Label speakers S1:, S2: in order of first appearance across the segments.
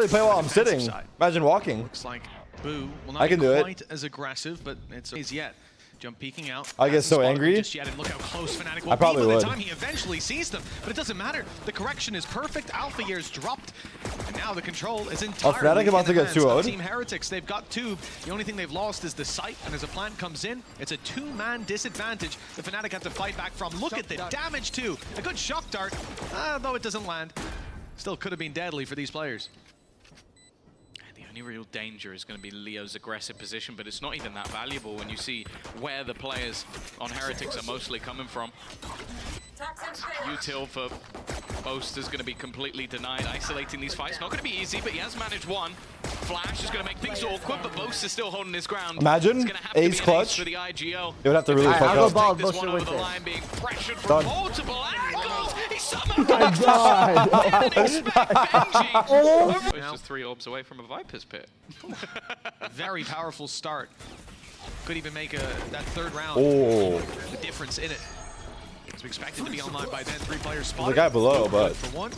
S1: really play while I'm sitting. Imagine walking.
S2: Looks like Boo will not
S1: I can
S2: be
S1: do
S2: quite as aggressive, but it's yet. Jump peeking out.
S1: I get so angry.
S2: Just yet, and look how close FNATIC will
S1: I probably
S2: be by
S1: would.
S2: the time he eventually sees them. But it doesn't matter. The correction is perfect. Alpha years dropped, and now the control is entirely
S1: FNATIC about to get 2-0'd.
S2: Team Heretics. They've got tube. The only thing they've lost is the sight, and as a plant comes in, it's a two-man disadvantage. The FNATIC have to fight back from. Look at the damage too. A good shock dart, though it doesn't land. Still could have been deadly for these players.
S3: The only real danger is going to be Leo's aggressive position, but it's not even that valuable when you see where the players on Heretics are mostly coming from. Util for Boast is going to be completely denied. Isolating these fights, not going to be easy, but he has managed one. Flash is going to make things awkward, but Boast is still holding his ground.
S1: Imagine ace clutch.
S3: For the IGL.
S1: They would have to really fuck up.
S3: Take this one over the line, being pressured from multiple angles. He somehow It's just 3 orbs away from a Viper's pit.
S2: Very powerful start. Could even make that third round the difference in it. As we expected to be online by then, 3 players spotted.
S1: The guy below, but
S2: for one.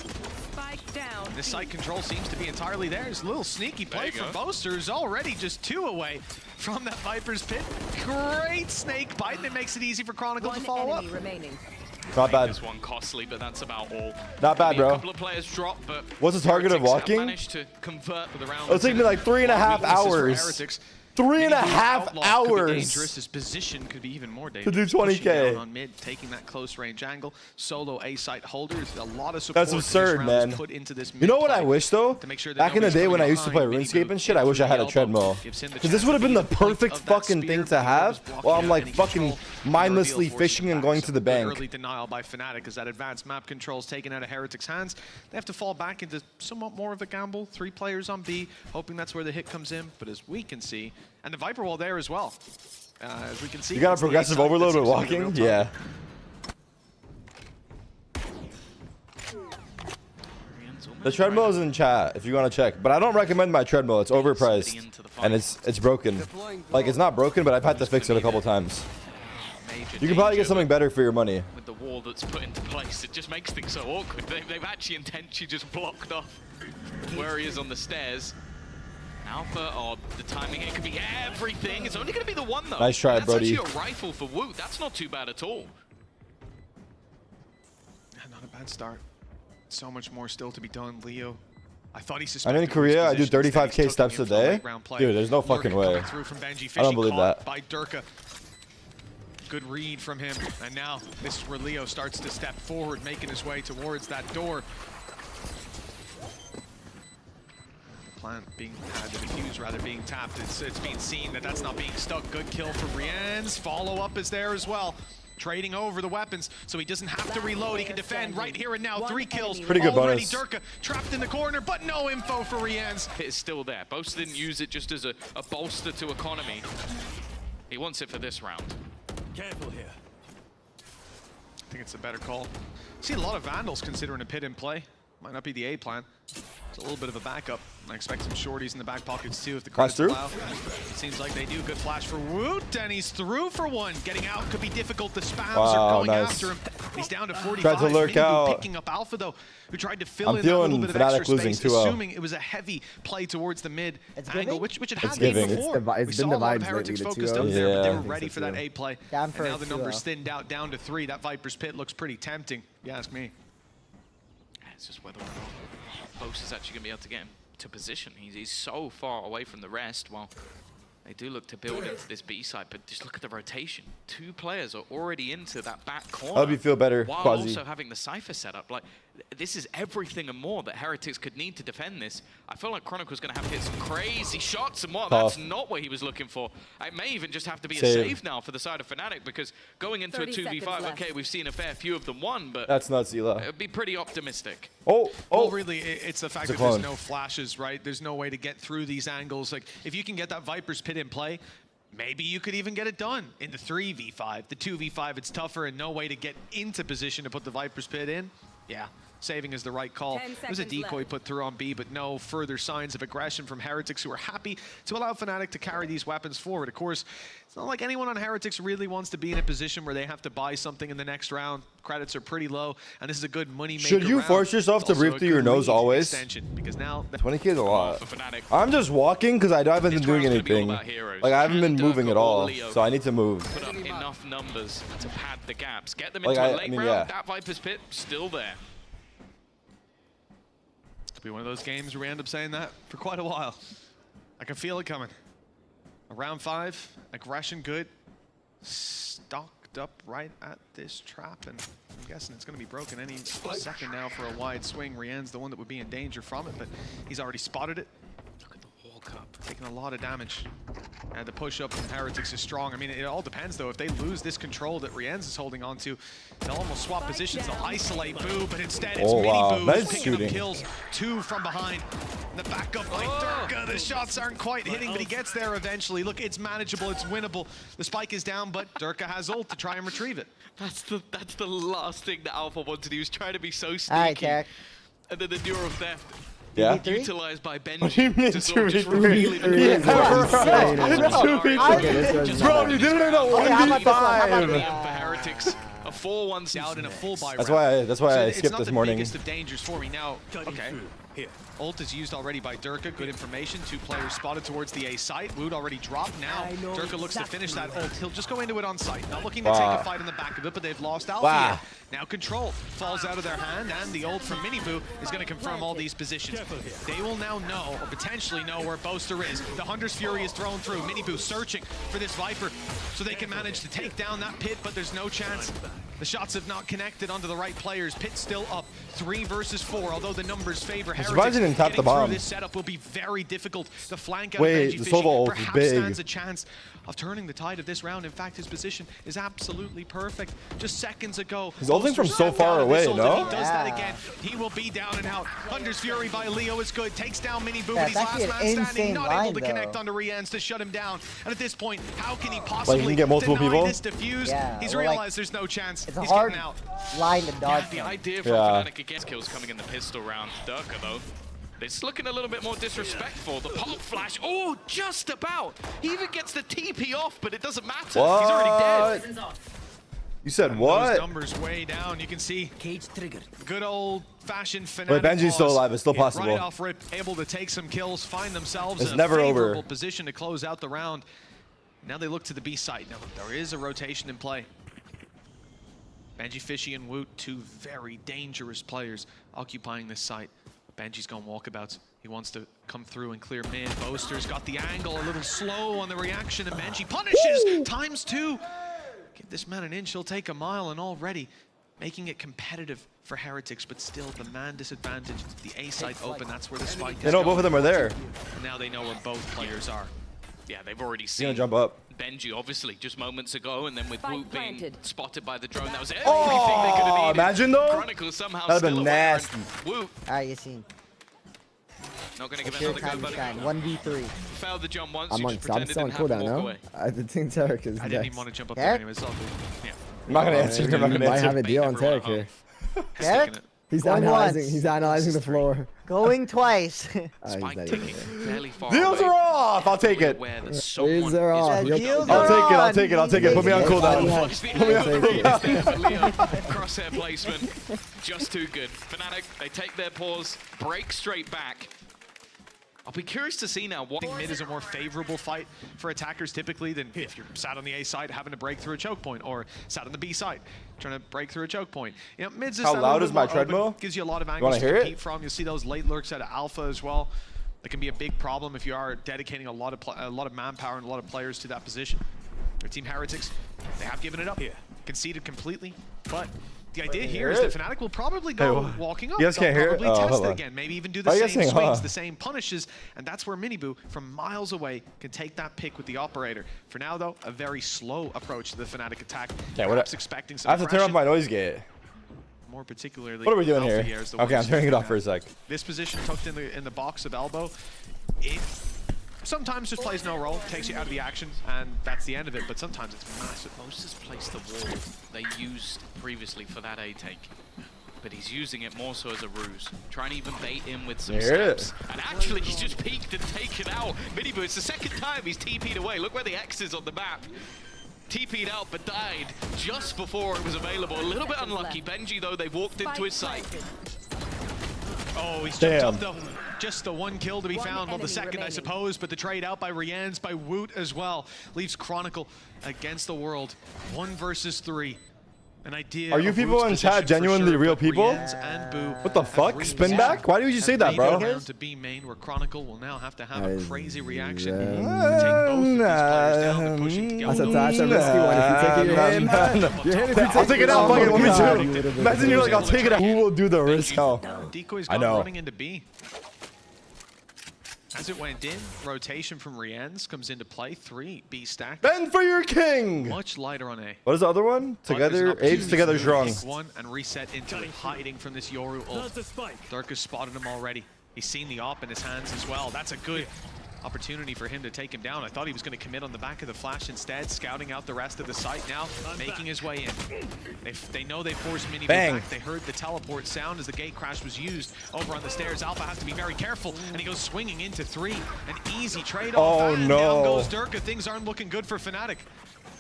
S2: This site control seems to be entirely theirs. A little sneaky play from Boasters, already just 2 away from that Viper's pit. Great snake bite, and it makes it easy for Chronicle to follow up.
S1: not bad.
S3: This one costly, but that's about all.
S1: Not bad, bro.
S3: A couple of players drop, but
S1: what's the target of walking?
S3: Managed to convert for the round.
S1: It'll take me like 3.5 hours. 3.5 hours.
S2: Dangerous. His position could be even more dangerous.
S1: To do 20K
S2: on mid, taking that close range angle. Solo A site holders. A lot of support.
S1: That's absurd, man.
S2: Put into this
S1: you know what I wish though?
S2: To make sure that
S1: back in the day when I used to play RuneScape and shit, I wish I had a treadmill. Because this would have been the perfect fucking thing to have while I'm like fucking mindlessly fishing and going to the bank.
S2: Early denial by FNATIC as that advanced map control is taken out of Heretics' hands. They have to fall back into somewhat more of a gamble. 3 players on B, hoping that's where the hit comes in. But as we can see, and the Viper wall there as well. As we can see,
S1: you got a progressive overload with walking? Yeah. The treadmill is in chat if you want to check, but I don't recommend my treadmill. It's overpriced and it's broken. Like it's not broken, but I've had to fix it a couple times. You can probably get something better for your money.
S3: With the wall that's put into place, it just makes things so awkward. They've actually intentionally just blocked off where he is on the stairs. Alpha, or the timing, it could be everything. It's only going to be the one, though.
S1: Nice try, Brody.
S3: That's actually a rifle for Woot. That's not too bad at all.
S2: Not a bad start. So much more still to be done, Leo. I thought he
S1: I'm in Korea. I do 35K steps a day. Dude, there's no fucking way. I don't believe that.
S2: By Durka. Good read from him. And now this is where Leo starts to step forward, making his way towards that door. Plant being the defuse rather being tapped. It's being seen that that's not being stuck. Good kill for Rien's. Follow up is there as well. Trading over the weapons so he doesn't have to reload. He can defend right here and now. 3 kills.
S1: Pretty good
S2: already.
S1: bonus.
S2: Durka trapped in the corner, but no info for Rien's.
S3: It is still there. Boast didn't use it just as a bolster to economy. He wants it for this round.
S4: Careful here.
S2: I think it's a better call. See a lot of Vandals considering a pit in play. Might not be the A plan. It's a little bit of a backup. I expect some shorties in the back pockets too if the credits allow. Seems like they do. Good flash for Woot, and he's through for one. Getting out could be difficult. The spams are going after him. He's down to 45.
S1: Tried to lurk out.
S2: Picking up Alpha though, who tried to fill in that little bit of extra space, assuming it was a heavy play towards the mid angle, which it had been before.
S5: We saw a lot of Heretics
S2: focused up there, but they were ready for that A play. And now the number's thinned out down to 3. That Viper's pit looks pretty tempting, if you ask me.
S3: It's just whether or not Boast is actually going to be able to get him to position. He's so far away from the rest. Well, they do look to build into this B side, but just look at the rotation. 2 players are already into that back corner.
S1: I hope you feel better,
S3: while
S1: Quasi.
S3: also having the Cypher set up. Like, this is everything and more that Heretics could need to defend this. I feel like Chronicle's going to have to hit some crazy shots, and that's not what he was looking for. It may even just have to be a save now for the side of FNATIC, because going into a 2v5, okay, we've seen a fair few of them won, but
S1: that's nuts, Ela.
S3: It would be pretty optimistic.
S2: Well, really, it's the fact that there's no flashes, right? There's no way to get through these angles. Like, if you can get that Viper's pit in play, maybe you could even get it done in the 3v5. The 2v5, it's tougher and no way to get into position to put the Viper's pit in. Yeah, saving is the right call. There was a decoy put through on B, but no further signs of aggression from Heretics, who are happy to allow FNATIC to carry these weapons forward. Of course, it's not like anyone on Heretics really wants to be in a position where they have to buy something in the next round. Credits are pretty low, and this is a good money maker.
S1: Should you force yourself to breathe through your nose always?
S2: Because now
S1: 20K is a lot. I'm just walking because I haven't been doing anything. Like, I haven't been moving at all, so I need to move.
S3: Put up enough numbers to pad the gaps. Get them into a late round.
S1: Yeah.
S3: That Viper's Pit, still there.
S2: It'll be one of those games where we end up saying that for quite a while. I can feel it coming. Round 5, aggression good. Stocked up right at this trap, and I'm guessing it's going to be broken any second now for a wide swing. Rien's the one that would be in danger from it, but he's already spotted it.
S3: Look at the wall cup.
S2: Taking a lot of damage. And the push-up from Heretics is strong. I mean, it all depends, though. If they lose this control that Rien's is holding on to, they'll almost swap positions. They'll isolate Boo, but instead it's Mini Boo picking up kills. 2 from behind. The backup by Durka. The shots aren't quite hitting, but he gets there eventually. Look, it's manageable. It's winnable. The spike is down, but Durka has ult to try and retrieve it.
S3: That's the last thing that Alpha wanted. He was trying to be so sneaky.
S4: All right, Tarik.
S3: And then the Duo of Theft.
S1: Yeah.
S3: Utilized by Benji to sort of just
S1: 2v3?
S3: reveal it.
S1: Bro, you did it in a 1v5.
S3: For Heretics. A 4-1
S2: Out in a full buy
S1: That's
S2: round.
S1: why I skipped this morning.
S2: It's not the biggest of dangers for me now. Okay. Ult is used already by Durka. Good information. 2 players spotted towards the A site. Wood already dropped. Now Durka looks to finish that ult. He'll just go into it on site. Not looking to take a fight in the back of it, but they've lost Alpha. Here. Now control falls out of their hand, and the ult from Miniboo is going to confirm all these positions. They will now know, or potentially know, where Boaster is. The Hunter's Fury is thrown through. Miniboo searching for this Viper so they can manage to take down that pit, but there's no chance. The shots have not connected onto the right players. Pit still up, 3 versus 4, although the numbers favor Heretics.
S1: Didn't tap the bomb.
S2: This setup will be very difficult. The flank out
S1: Wait,
S2: of
S1: the
S2: Benji
S1: Sova ult
S2: Fishing
S1: is
S2: perhaps
S1: big.
S2: stands a chance of turning the tide of this round. In fact, his position is absolutely perfect. Just seconds ago,
S1: he's ulting from so far away, no?
S2: He does that again. He will be down and out. Hunter's Fury by Leo is good. Takes down Miniboo, but he's last man standing. Not able to connect onto Rien's to shut him down. And at this point, how can he possibly
S1: get multiple
S2: deny
S1: people?
S2: this defuse? He's realized there's no chance.
S4: It's a
S2: He's
S4: hard
S2: getting out.
S4: line to dodge.
S3: The idea from FNATIC against kills coming in the pistol round. Durka, though, it's looking a little bit more disrespectful. The pop flash, oh, just about. He even gets the TP off, but it doesn't matter.
S1: What?
S3: He's already dead.
S1: You said
S2: Those
S1: what?
S2: numbers way down. You can see
S5: Cage triggered.
S2: good old-fashioned FNATIC.
S1: Wait, Benji's still alive. It's still
S2: Right
S1: possible.
S2: off rip, able to take some kills, find themselves
S1: It's
S2: in a
S1: never
S2: favorable
S1: over.
S2: position to close out the round. Now they look to the B site. Now there is a rotation in play. Benji, Fishy, and Woot, 2 very dangerous players occupying this site. Benji's gone walkabouts. He wants to come through and clear mid. Boaster's got the angle, a little slow on the reaction, and Benji punishes ×2. Give this man an inch, he'll take a mile, and already making it competitive for Heretics, but still the man disadvantage. The A site open, that's where the spike is
S1: They know both
S2: going.
S1: of them are there.
S2: And now they know where both players are.
S3: Yeah, they've already
S1: He's
S3: seen
S1: gonna jump up.
S3: Benji, obviously, just moments ago, and then with Woot being
S6: planted.
S3: spotted by the drone, that was everything they could have needed.
S1: Imagine though.
S3: Chronicle somehow
S1: That'd
S3: still
S1: been
S3: aware, and
S1: nasty.
S3: Woot,
S4: Alright, Yassine.
S3: not gonna
S4: It's
S3: give
S4: your
S3: another
S4: time
S3: go,
S4: to
S3: buddy.
S4: shine. 1v3.
S3: Failed the jump once,
S7: I'm
S3: you
S7: on.
S3: just
S7: I'm
S3: pretended
S7: still on
S3: didn't have to
S7: cooldown
S3: walk
S7: now.
S3: away.
S7: I think Tarik is
S2: I didn't
S7: next.
S2: even want to jump up
S4: Tarik?
S2: there anyways. Yeah.
S1: I'm not gonna answer. I'm not gonna
S7: Might have
S1: answer.
S7: a deal on
S3: Everyone
S7: Tarik
S3: at
S7: here.
S4: Tarik?
S7: He's
S4: Going
S7: analyzing.
S4: once.
S7: He's analyzing the floor.
S4: Going twice.
S7: He's
S3: Spike
S7: not
S3: ticking
S7: even there.
S3: fairly far
S1: Deals
S3: away.
S1: are off. I'll take it.
S3: Aware that
S7: Deals
S3: someone
S7: are
S3: is
S7: off.
S3: pushing
S4: Deals
S3: up.
S4: are
S1: I'll take it. I'll
S4: on.
S1: take it. I'll take it. Put me on cooldown.
S3: What's the
S7: I'll take it.
S3: for Leo? Crosshair placement, just too good. FNATIC, they take their pause, break straight back. I'll be curious to see now what.
S2: I think mid is a more favorable fight for attackers typically than if you're sat on the A side having to break through a choke point, or sat on the B side trying to break through a choke point. You know, mid's just
S1: How
S2: a little
S1: loud
S2: bit
S1: is my
S2: more open,
S1: treadmill?
S2: gives you a lot of
S1: wanna
S2: angles to
S1: hear it?
S2: compete from. You'll see those late lurks out of Alpha as well. That can be a big problem if you are dedicating a lot of manpower and a lot of players to that position. Their team Heretics, they have given it up, conceded completely, but the idea here is that FNATIC will probably go walking up.
S1: You guys
S2: They'll
S1: can't hear it?
S2: probably
S1: Oh,
S2: test
S1: hold
S2: it
S1: on.
S2: again. Maybe even do
S1: Why
S2: the
S1: are you
S2: same
S1: guys saying,
S2: swings,
S1: huh?
S2: the same punishes, and that's where Miniboo, from miles away, can take that pick with the operator. For now, though, a very slow approach to the FNATIC attack. Perhaps expecting some
S1: I have to turn off
S2: aggression,
S1: my noise gate.
S2: more particularly.
S1: What are we doing
S2: Alpha
S1: here?
S2: is the
S1: Okay,
S2: one
S1: I'm turning it
S2: who's
S1: off for a sec.
S2: This position tucked in the box of elbow, it sometimes just plays no role, takes you out of the action, and that's the end of it. But sometimes it's massive.
S3: Most has placed the wall they used previously for that A take. but he's using it more so as a ruse. Trying to even bait in with some
S1: Yeah.
S3: steps. And actually, he's just peeked and taken out Miniboo. It's the second time he's TP'd away. Look where the X is on the map. TP'd out, but died just before it was available. A little bit unlucky. Benji, though, they walked into his sight.
S2: Oh, he's
S1: Damn.
S2: jumped up though. Just the one kill to be found. Well, the second, I suppose, but the trade out by Rienz, by Woot as well, leaves Chronicle against the world. 1 versus 3. An idea.
S1: Are you
S2: of
S1: people
S2: Woot's
S1: in
S2: position
S1: chat
S2: for
S1: genuinely
S2: sure,
S1: real
S2: but
S1: people?
S2: Rienz and Boo
S1: What the
S2: have
S1: fuck?
S2: really
S1: Spin back? Why did you say that, bro?
S2: down to B main, where Chronicle will now have to have a crazy reaction.
S7: Yeah.
S2: To take both of these players down. They're pushing together.
S7: That's a risky one. If you take it, you're hitting. You're hitting if you
S1: I'll take it out. Fuck it. Let me
S7: God,
S1: do
S7: you
S1: it.
S7: would've been
S1: Imagine you're like, I'll take it out. Who will do the risk? Hell.
S2: Decoy's
S1: I
S2: gone
S1: know.
S2: running into B. As it went in, rotation from Rienz comes into play. 3 B stack.
S1: Bend for your king.
S2: Much lighter on A.
S1: What is the other one? Together, apes together strong.
S2: Pick one and reset into it, hiding from this Yoru ult. Dark has spotted him already. He's seen the op in his hands as well. That's a good opportunity for him to take him down. I thought he was going to commit on the back of the flash instead, scouting out the rest of the site now, making his way in. They know they forced Miniboo back. They heard the teleport sound as the gate crash was used over on the stairs. Alpha has to be very careful, and he goes swinging into 3. An easy trade-off.
S1: Oh,
S2: and
S1: no.
S2: Down goes Durka. Things aren't looking good for FNATIC.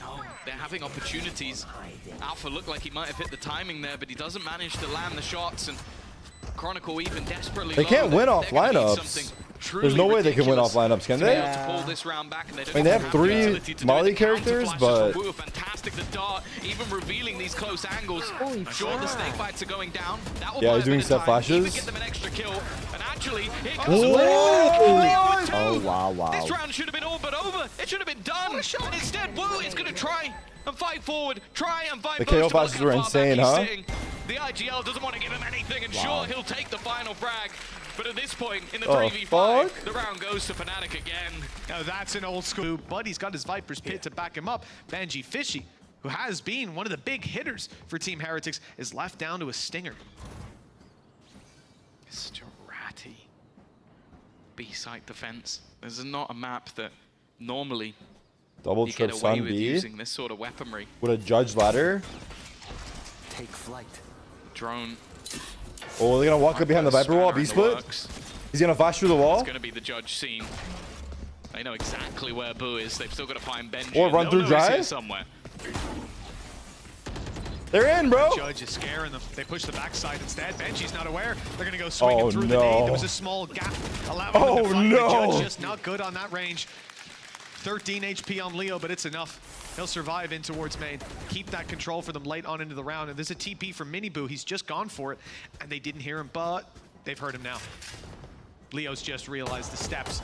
S3: No, they're having opportunities. Alpha looked like he might have hit the timing there, but he doesn't manage to land the shots, and Chronicle even desperately
S1: They can't win off lineups. There's no way they can win off lineups, can they?
S3: To pull this round back, and they don't
S1: I mean, they
S3: even
S1: have
S3: the
S1: 3
S3: ability to do
S1: Molly
S3: it. The counter
S1: characters,
S3: flashes
S1: but
S3: from Wu, fantastic. The dart, even revealing these close angles. Sure, the snake bites are going down. That will
S1: Yeah,
S3: buy
S1: he's
S3: a
S1: doing
S3: bit of
S1: step
S3: time,
S1: flashes.
S3: even get them an extra kill. And actually, here comes
S1: Whoa!
S3: Leo with 2.
S7: Oh, wow.
S3: This round should have been all but over. It should have been done. And instead, Wu is going to try and fight forward. Try and fight
S1: The
S3: most
S1: KO
S3: of
S1: flashes
S3: how
S1: were
S3: far back
S1: insane,
S3: he's
S1: huh?
S3: sitting. The IGL doesn't want to give him anything, and sure, he'll take the final frag. But at this point, in the 3v5,
S1: fuck?
S3: the round goes to FNATIC again.
S2: Now that's an old school, but he's got his Viper's Pit to back him up. Benji Fishy, who has been one of the big hitters for Team Heretics, is left down to a stinger.
S3: Such a ratty B-site defense. This is not a map that normally
S1: double
S3: you
S1: trip
S3: get away
S1: Sun
S3: with
S1: B
S3: using this sort of weaponry.
S1: with a judge ladder.
S5: Take flight.
S3: Drone.
S1: Oh, they're gonna walk up behind the Viper wall. B split. He's gonna flash through the wall.
S3: It's going to be the judge scene. They know exactly where Boo is. They've still got to find Benji.
S1: Or run
S3: They'll
S1: through
S3: know he's
S1: drive.
S3: here somewhere.
S1: They're in, bro.
S2: Judge is scaring them. They push the backside instead. Benji's not aware. They're going to go swinging
S1: Oh,
S2: through the
S1: no.
S2: nade. There was a small gap allowing
S1: Oh,
S2: them to fight.
S1: no.
S2: The Judge just not good on that range. 13 HP on Leo, but it's enough. He'll survive in towards main. Keep that control for them late on into the round. And there's a TP from Miniboo. He's just gone for it, and they didn't hear him, but they've heard him now. Leo's just realized the steps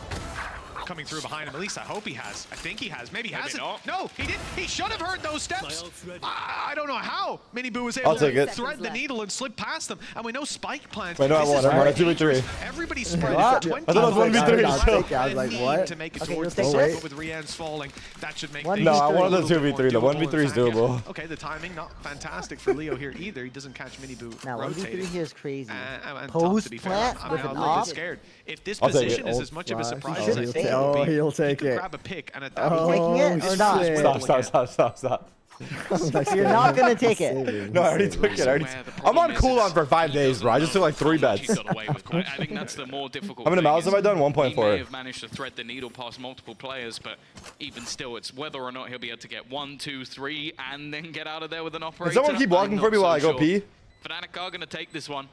S2: coming through behind him. At least I hope he has. I think he has. Maybe he hasn't.
S3: not.
S2: No, he didn't. He should have heard those steps. I don't know how Miniboo was able
S1: I'll take
S2: to
S1: it.
S2: thread the needle and slip past them. And we know Spike plants.
S1: Wait, no, I
S2: This
S1: won.
S2: is
S1: I'm on a
S2: very
S1: 2v3.
S2: dangerous. Everybody's spread
S7: What?
S2: out 20.
S1: I thought it was 1v3.
S7: I'll take it. I was like,
S2: Need
S7: what?
S2: to make it
S4: Okay,
S2: towards
S4: you'll
S2: the
S4: take
S2: side,
S7: it?
S2: but with Rian's falling, that should make
S4: One
S2: things
S4: No, I
S2: a
S1: wanted the
S2: little bit
S1: 2v3. The
S2: more
S1: 1v3 is
S2: doable. In
S1: doable.
S2: fact, okay, the timing not fantastic for Leo here either. He doesn't catch Miniboo
S4: Now, 1v3
S2: rotating.
S4: here is crazy.
S2: And tough,
S4: Post
S2: to be fair.
S4: plant
S2: I'm
S4: with
S2: now
S4: an
S2: a little bit
S4: op.
S2: scared. If this
S1: I'll take
S2: position
S1: it.
S2: is as much of a
S7: Flash.
S2: surprise
S4: He
S2: as I
S4: should
S2: think
S4: take
S2: it will
S7: it.
S2: be,
S7: He'll
S2: he
S7: take
S2: could
S7: it.
S2: grab a pick and at that
S7: Oh,
S2: point,
S4: taking it or
S2: this
S4: not?
S2: is
S1: Stop,
S2: again.
S1: stop, stop, stop, stop.
S4: You're not gonna take it.
S1: No, I already took it. I already
S3: Where the
S1: I'm on
S3: problem
S1: cooldown
S3: is
S1: for 5
S3: he
S1: days, bro. I
S3: doesn't
S1: just took
S3: know
S1: like 3
S3: how much
S1: bets.
S3: he's got away with. I think that's the more difficult
S1: How many
S3: thing
S1: miles
S3: is
S1: have I done?
S3: He
S1: 1.4.
S3: may have managed to thread the needle past multiple players, but even still, it's whether or not he'll be able to get 1, 2, 3, and then get out of there with an operator.
S1: Can someone keep walking
S3: I'm
S1: for me
S3: not
S1: while I
S3: so
S1: go pee?
S3: FNATIC are going to take this one.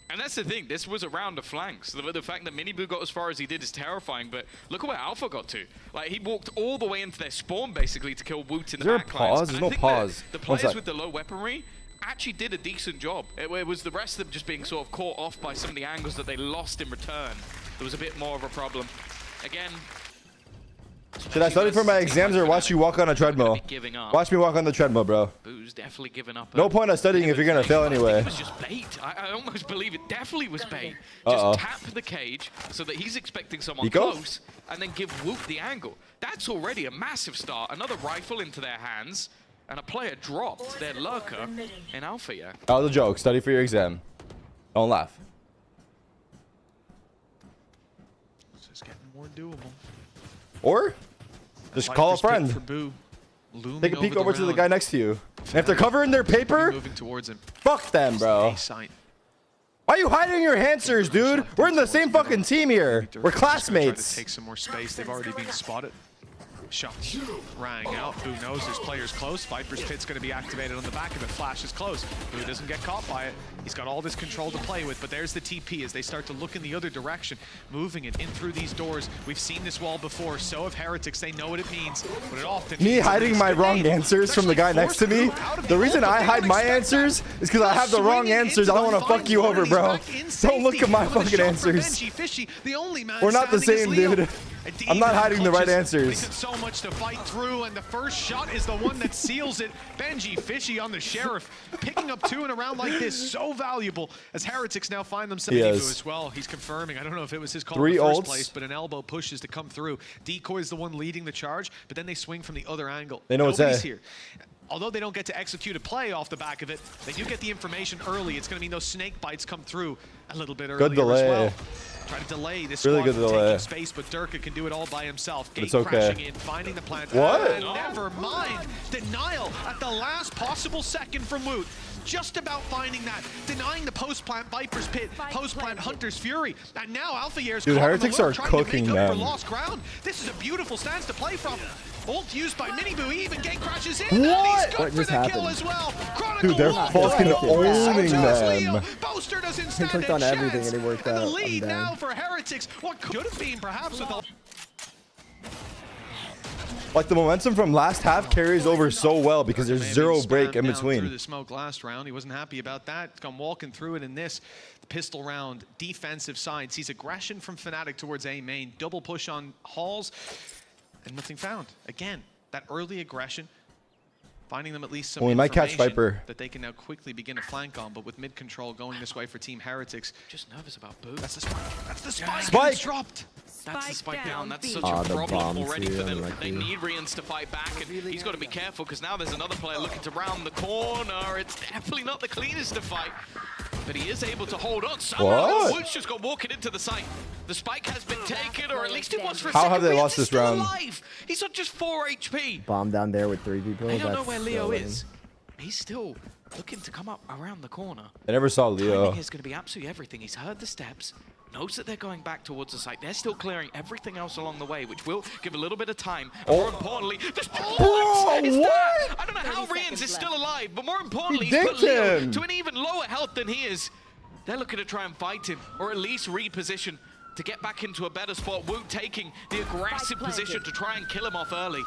S3: And that's the thing, this was a round of flanks. The fact that Miniboo got as far as he did is terrifying, but look at where Alpha got to. Like, he walked all the way into their spawn, basically, to kill Woot in the
S1: there a
S3: backlines.
S1: pause?
S3: And
S1: There's
S3: I
S1: no
S3: think
S1: pause.
S3: The
S1: One
S3: players
S1: sec.
S3: with the low weaponry actually did a decent job. It was the rest of them just being sort of caught off by some of the angles that they lost in return. There was a bit more of a problem. Again,
S1: Should I study for my exams or watch you walk on a treadmill?
S3: giving up.
S1: Watch me walk on the treadmill, bro.
S3: Boo's definitely given up.
S1: No point of studying if you're gonna fail anyway.
S3: It was just bait. I almost believe it definitely was bait.
S1: Uh-oh.
S3: Just tap the cage so that he's expecting someone
S1: Eco?
S3: close and then give Whoop the angle. That's already a massive start. Another rifle into their hands and a player dropped their lurker in Alpha, yeah.
S1: That was a joke. Study for your exam. Don't laugh.
S2: This is getting more doable.
S1: Or just call a
S2: Viper's pick
S1: friend.
S2: for Boo. Looming
S1: Take a peek over to the
S2: round.
S1: guy next to you. And if they're covering their paper,
S2: Moving towards him.
S1: fuck them, bro.
S2: A site.
S1: you hiding your answers, dude? We're in the same fucking team here. We're classmates.
S2: Take some more space. They've already been spotted. Shot rang out. Boo knows there's players close. Viper's Pit's going to be activated on the back of it. Flash is close. Boo doesn't get caught by it. He's got all this control to play with, but there's the TP as they start to look in the other direction, moving it in through these doors. We've seen this wall before. So have Heretics. They know what it means, but it often
S1: Me hiding my wrong answers from the guy next to me. The reason I hide my answers is because I have the wrong answers. I don't want to fuck you over, bro. Don't look at my fucking answers. We're not the same, dude. I'm not hiding the right answers.
S2: So much to fight through, and the first shot is the one that seals it. Benji Fishy on the Sheriff, picking up 2 in a round like this, so valuable as Heretics now find themselves as well. He's confirming. I don't know if it was his call in the first place, but an elbow pushes to come through. Decoy is the one leading the charge, but then they swing from the other angle.
S1: They know what's
S2: here. Although they don't get to execute a play off the back of it, they do get the information early. It's going to mean those snake bites come through a little bit earlier
S1: Good delay.
S2: as well. Try to delay this
S1: really
S2: squad
S1: good
S2: from
S1: delay.
S2: taking space, but Durka can do it all by himself. Gate
S1: it's okay.
S2: crashing in, finding the plant.
S1: What?
S2: Never mind. Denial at the last possible second from Woot. Just about finding that. Denying the post-plant Viper's Pit, post-plant Hunter's Fury. And now Alpha Year's
S1: Dude, Heretics are cooking them.
S2: Lost ground. This is a beautiful stance to play from. Ult used by Miniboo, even gate crashes in.
S1: What?
S2: What just happened? As well.
S1: Dude, they're fucking owning them.
S2: Boaster doesn't stand
S7: clicked on everything and it worked out.
S2: The lead now for Heretics. What could have been perhaps with the...
S1: Like the momentum from last half carries over so well because there's zero break in
S2: Through
S1: between.
S2: the smoke last round, he wasn't happy about that. Come walking through it in this pistol round, defensive side. Sees aggression from FNATIC towards A main. Double push on Halls, and nothing found. Again, that early aggression, finding them at least some
S1: we might catch Viper
S2: that they can now quickly begin to flank on. But with mid control going this way for Team Heretics,
S3: Just nervous about Boo.
S2: that's the spike. That's the spike.
S1: Spike!
S2: It's dropped.
S3: That's the spike down. That's such
S7: Oh,
S3: a
S7: the
S3: problem
S7: bomb
S3: already
S7: too,
S3: for them.
S7: unlucky.
S3: They need Rians to fight back, and he's got to be careful because now there's another player looking to round the corner. It's definitely not the cleanest to fight, but he is able to hold on.
S1: What?
S3: Woods just got walking into the site. The spike has been taken, or at least it was for a
S1: How
S3: second.
S1: have they
S3: Rians
S1: lost
S3: is
S1: this
S3: still
S1: round?
S3: alive. He's on just 4 HP.
S7: Bomb down there with 3 people.
S3: I don't know
S7: That's
S3: where Leo
S7: so
S3: is. He's still looking to come up around the corner.
S1: I never saw Leo.
S3: Timing is going to be absolutely everything. He's heard the steps, knows that they're going back towards the site. They're still clearing everything else along the way, which will give a little bit of time. And more importantly, this
S1: Bro,
S3: is
S1: what?
S3: that. I don't know how Rians is still alive, but more importantly,
S1: He
S3: he's put
S1: dinked
S3: Leo
S1: him.
S3: to an even lower health than he is. They're looking to try and fight him, or at least reposition to get back into a better spot. Woot taking the aggressive position to try and kill him off early.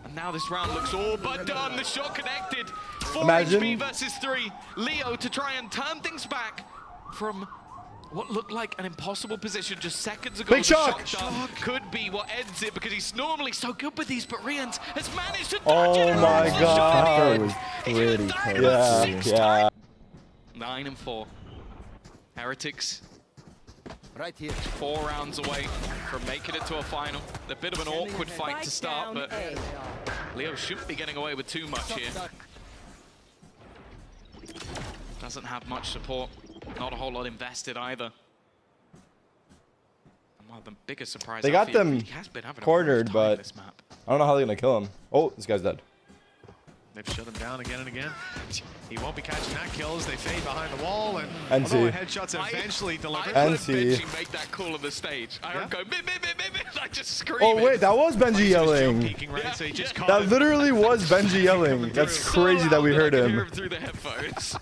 S3: And now this round looks all but done. The shot connected. 4 HP versus 3. Leo to try and turn things back from what looked like an impossible position just seconds ago.
S1: Big shock.
S3: Could be what ends it because he's normally so good with these, but Rians has managed to
S1: Oh
S3: dodge it.
S1: my God.
S7: That was pretty close.
S1: Yeah.
S3: 9 and 4. Heretics
S5: Right here.
S3: 4 rounds away from making it to a final. A bit of an awkward fight to start, but Leo shouldn't be getting away with too much here. Doesn't have much support. Not a whole lot invested either. And one of the biggest surprises.
S1: They got them
S3: he has been having a
S1: cornered,
S3: rough time
S1: but
S3: this map.
S1: I don't know how they're gonna kill him. Oh, this guy's dead.
S2: They've shut him down again and again. He won't be catching that kill as they fade behind the wall, and
S1: NC.
S2: although headshots eventually delivered.
S3: I heard
S1: NC.
S3: Benji make that call on the stage. I heard him go, like just
S1: Oh
S3: screaming.
S1: wait, that was Benji yelling.
S2: Peeking, right? So he just caught
S1: That
S2: it.
S1: literally was Benji yelling. That's
S3: So
S1: crazy that
S3: loud
S1: we
S3: I
S1: heard
S3: could hear
S1: him.
S3: through the headphones.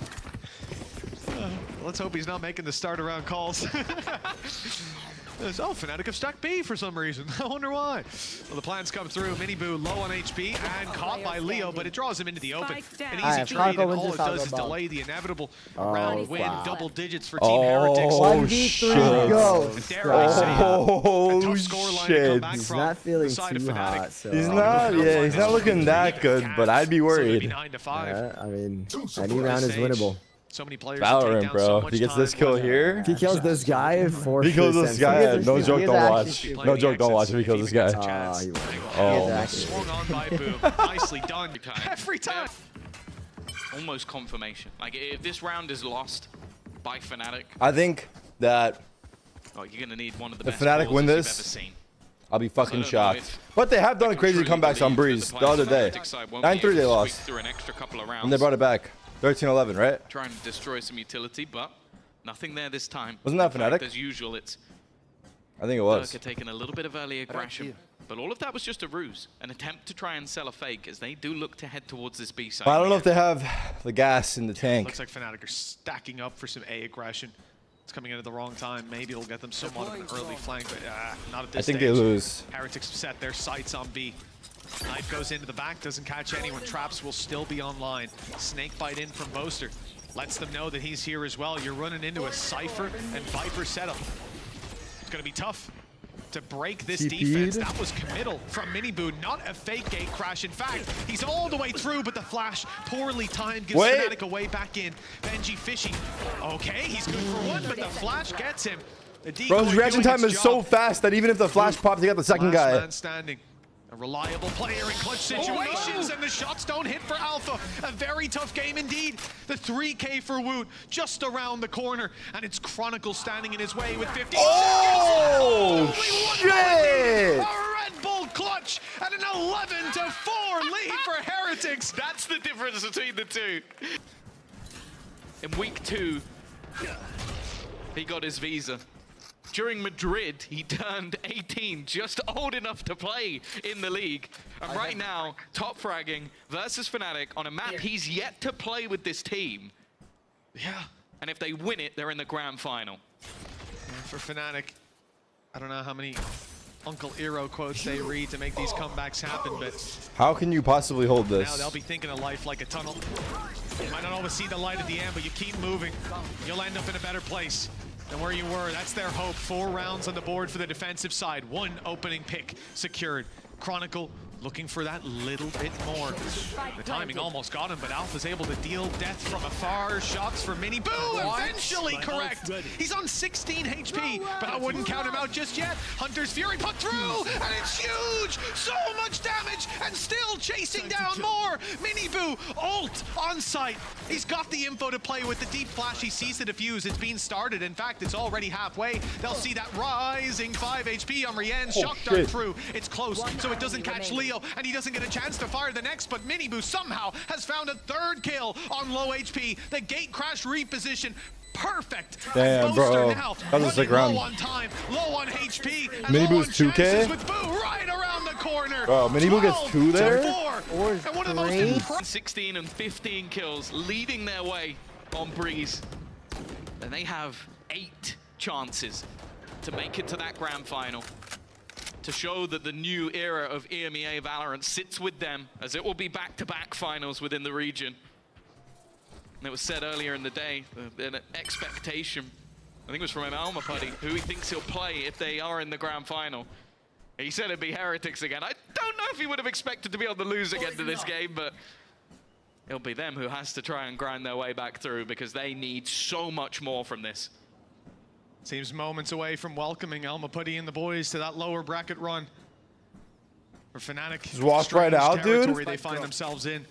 S2: Let's hope he's not making the start around calls. Oh, FNATIC have stacked B for some reason. I wonder why. Well, the plans come through. Miniboo low on HP and caught by Leo, but it draws him into the open. An easy trade, and all it does is delay the inevitable round win.
S7: wow.
S2: Double digits for Team Heretics.
S1: Oh
S7: 1v3
S1: shit.
S7: go.
S2: And dare I say, a
S1: Oh
S2: tough scoreline to come back
S1: shit.
S7: He's
S2: from
S7: not feeling
S2: the side of
S7: too
S2: FNATIC.
S7: hot, so
S1: He's not, yeah, he's not looking that good, but I'd be
S2: So it'd be
S1: worried.
S2: 9-5.
S7: Yeah, I mean, any round is winnable.
S2: So many players take
S1: Valorant,
S2: down
S1: bro.
S2: so
S1: If
S2: much
S1: he gets this
S2: time.
S1: kill here,
S7: If he kills this guy, for
S1: if he kills
S7: sure,
S1: this
S7: Sam.
S1: guy,
S7: He is
S1: no
S7: actually-
S1: joke,
S7: he is
S1: don't
S7: actually
S1: watch.
S7: shooting.
S1: No joke, don't watch if he kills this guy.
S2: He will.
S1: Oh.
S7: Exactly.
S2: Swung on by Boom. Nicely done. Every time.
S3: Almost confirmation. Like, if this round is lost by FNATIC,
S1: I think that
S3: oh, you're going to need one of the
S1: If
S3: best
S1: FNATIC
S3: balls
S1: win
S3: you've
S1: this,
S3: ever seen.
S1: I'll be fucking
S3: I don't know
S1: shocked.
S3: if
S1: But they have done crazy
S3: truly
S1: comebacks on
S3: believe
S1: Breeze
S3: that
S1: the other day.
S3: Heretics side won't be
S1: 9-3
S3: able
S1: they
S3: to
S1: lost.
S3: squeak through an extra couple of rounds.
S1: And they brought it back. 13-11, right?
S3: Trying to destroy some utility, but Nothing there this time.
S1: Wasn't that
S3: In fact,
S1: FNATIC?
S3: as usual, it's
S1: I think it was.
S3: Durka taking a little bit of early aggression. But all of that was just a ruse, an attempt to try and sell a fake as they do look to head towards this B side.
S1: But I don't know if they have the gas in the tank.
S2: Looks like FNATIC are stacking up for some A aggression. It's coming in at the wrong time. Maybe it'll get them somewhat of an early flank, but not at this
S1: I think
S2: stage.
S1: they lose.
S2: Heretics set their sights on B. Knife goes into the back, doesn't catch anyone. Traps will still be online. Snake bite in from Boaster. Lets them know that he's here as well. You're running into a Cypher and Viper setup. It's going to be tough to break this defense. That was committal from Miniboo, not a fake gate crash. In fact, he's all the way through, but the flash poorly timed gives FNATIC a way back in. Benji Fishy, okay, he's good for one, but the flash gets him.
S1: Bro, his reaction time is so fast that even if the flash pops, they got the second guy.
S2: Man standing. A reliable player in clutch situations, and the shots don't hit for Alpha. A very tough game indeed. The 3K for Woot just around the corner, and it's Chronicle standing in his way with 50
S1: Oh, shit!
S2: A Red Bull clutch and an 11-4 lead for Heretics.
S3: That's the difference between the two. In week 2, he got his visa. During Madrid, he turned 18, just old enough to play in the league. And right now, top fragging versus FNATIC on a map he's yet to play with this team.
S2: Yeah.
S3: And if they win it, they're in the grand final.
S2: And for FNATIC, I don't know how many Uncle Eero quotes they read to make these comebacks happen, but
S1: how can you possibly hold this?
S2: now they'll be thinking of life like a tunnel. You might not always see the light at the end, but you keep moving. You'll end up in a better place than where you were. That's their hope. 4 rounds on the board for the defensive side. 1 opening pick secured. Chronicle looking for that little bit more. The timing almost got him, but Alpha's able to deal death from afar. Shots for Miniboo, eventually correct. He's on 16 HP, but I wouldn't count him out just yet. Hunter's Fury put through, and it's huge! So much damage, and still chasing down more. Miniboo, ult on site. He's got the info to play with the deep flash. He sees the defuse. It's been started. In fact, it's already halfway. They'll see that rising 5 HP on Rien. Shock dart through. It's close, so it doesn't catch Leo, and he doesn't get a chance to fire the next, but Miniboo somehow has found a 3rd kill on low HP. The gate crash reposition. Perfect.
S1: Damn, bro.
S2: Now
S1: That was a sick round.
S2: low on time, low on HP, and
S1: Miniboo's
S2: low on
S1: 2K?
S2: chances with Boo right around the corner.
S1: Bro, Miniboo gets 2 there?
S2: 12-4. And one of the most impressive
S3: 16 and 15 kills, leading their way on Breeze. And they have 8 chances to make it to that grand final, to show that the new era of EMEA Valorant sits with them, as it will be back-to-back finals within the region. And it was said earlier in the day, an expectation, I think it was from Alma Putty, who he thinks he'll play if they are in the grand final. He said it'd be Heretics again. I don't know if he would have expected to be on the losing end of this game, but it'll be them who has to try and grind their way back through, because they need so much more from this.
S2: Seems moments away from welcoming Alma Putty and the boys to that lower bracket run. For FNATIC,
S1: just walk right out, dude.
S2: They find themselves in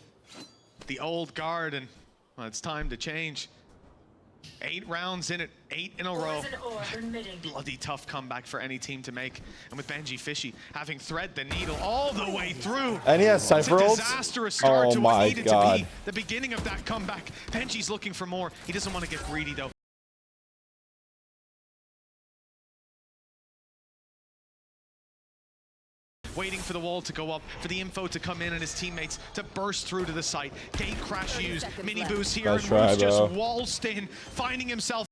S2: the old guard, and well, it's time to change. 8 rounds in it, 8 in a row. Bloody tough comeback for any team to make. And with Benji Fishy having thread the needle all the way through.
S1: And he has Cypher ults?
S2: Disastrous start to what needed
S1: God.
S2: to be the beginning of that comeback. Benji's looking for more. He doesn't want to get greedy though. Waiting for the wall to go up, for the info to come in and his teammates to burst through to the site. Gate crash used, Miniboo's here, and Moose just waltzed in, finding himself.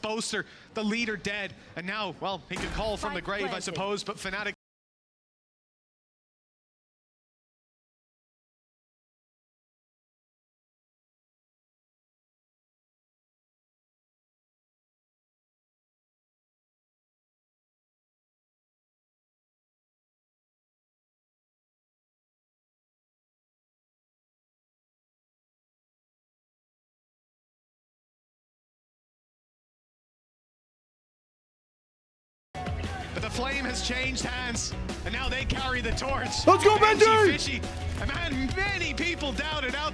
S2: Boaster, the leader, dead, and now, well, he could call from the grave, I suppose, but FNATIC. But the flame has changed hands, and now they carry the torch.
S1: Let's go, Benji!
S2: Fishy, and man, many people doubted out